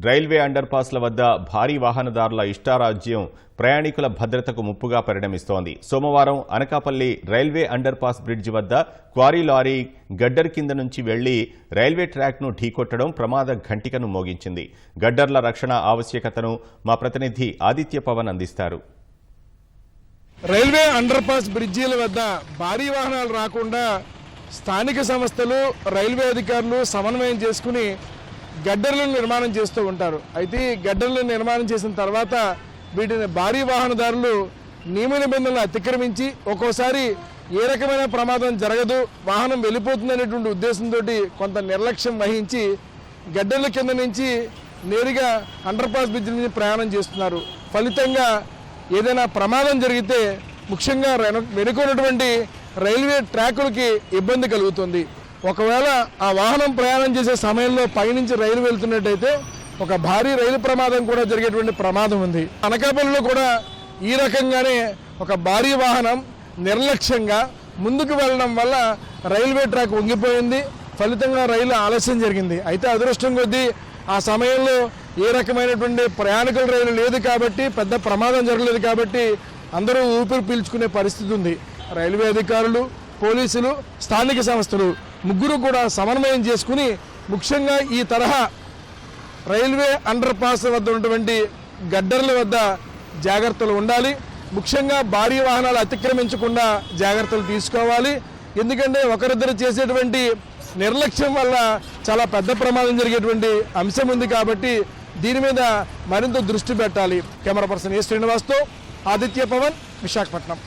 Railway under పాస్ల వద్ద భారీ వాహనదారుల ఇష్టారాజ్యం ప్రయాణికుల భద్రతకు ముప్పుగా పరిణమిస్తోంది. సోమవారం Anakapalli railway under pass bridge వద్ద క్వారీ లారీ గడ్డర్ కింద నుంచి వెళ్లి రైల్వే ట్రాక్ను ఢీకొట్టడం ప్రమాద ఘంటికను మోగించింది. గడ్డర్ల రక్షణ ఆవశ్యకతను మా ప్రతినిధి ఆదిత్య పవన్ అందిస్తారు. రైల్వే అండర్ పాస్ బ్రిడ్జీల వద్ద భారీ వాహనాలు రాకుండా స్థానిక సంస్థలు రైల్వే అధికారులు సమన్వయం చేసుకుని గడ్డర్లను నిర్మాణం చేస్తూ ఉంటారు. అయితే ఈ గడ్డర్లను నిర్మాణం చేసిన తర్వాత వీటిని భారీ వాహనదారులు నియమ నిబంధనలు అతిక్రమించి ఒక్కోసారి ఏ రకమైన ప్రమాదం జరగదు, వాహనం వెళ్ళిపోతుందనేటువంటి ఉద్దేశంతో కొంత నిర్లక్ష్యం వహించి గడ్డర్ల కింద నుంచి నేరుగా అండర్ పాస్ బ్రిడ్జి నుంచి ప్రయాణం చేస్తున్నారు. ఫలితంగా ఏదైనా ప్రమాదం జరిగితే ముఖ్యంగా వెనుకున్నటువంటి రైల్వే ట్రాకులకి ఇబ్బంది కలుగుతుంది. ఒకవేళ ఆ వాహనం ప్రయాణం చేసే సమయంలో పైనుంచి రైలు వెళ్తున్నట్టయితే ఒక భారీ రైలు ప్రమాదం కూడా జరిగేటువంటి ప్రమాదం ఉంది. అనకాపల్లిలో కూడా ఈ రకంగానే ఒక భారీ వాహనం నిర్లక్ష్యంగా ముందుకు వెళ్ళడం వల్ల రైల్వే ట్రాక్ వంగిపోయింది. ఫలితంగా రైలు ఆలస్యం జరిగింది. అయితే అదృష్టం కొద్దీ ఆ సమయంలో ఏ రకమైనటువంటి ప్రయాణికుల రైలు లేదు కాబట్టి పెద్ద ప్రమాదం జరగలేదు కాబట్టి అందరూ ఊపిరి పీల్చుకునే పరిస్థితి ఉంది. రైల్వే అధికారులు, పోలీసులు, స్థానిక సంస్థలు ముగ్గురు కూడా సమన్వయం చేసుకుని ముఖ్యంగా ఈ తరహా రైల్వే అండర్ పాస్ వద్ద ఉన్నటువంటి గడ్డర్ల వద్ద జాగ్రత్తలు ఉండాలి. ముఖ్యంగా భారీ వాహనాలు అతిక్రమించకుండా జాగ్రత్తలు తీసుకోవాలి. ఎందుకంటే ఒకరిద్దరు చేసేటువంటి నిర్లక్ష్యం వల్ల చాలా పెద్ద ప్రమాదం జరిగేటువంటి అంశం ఉంది కాబట్టి దీని మీద మరింత దృష్టి పెట్టాలి. కెమెరా పర్సన్ ఏ శ్రీనివాస్తో ఆదిత్య పవన్, విశాఖపట్నం.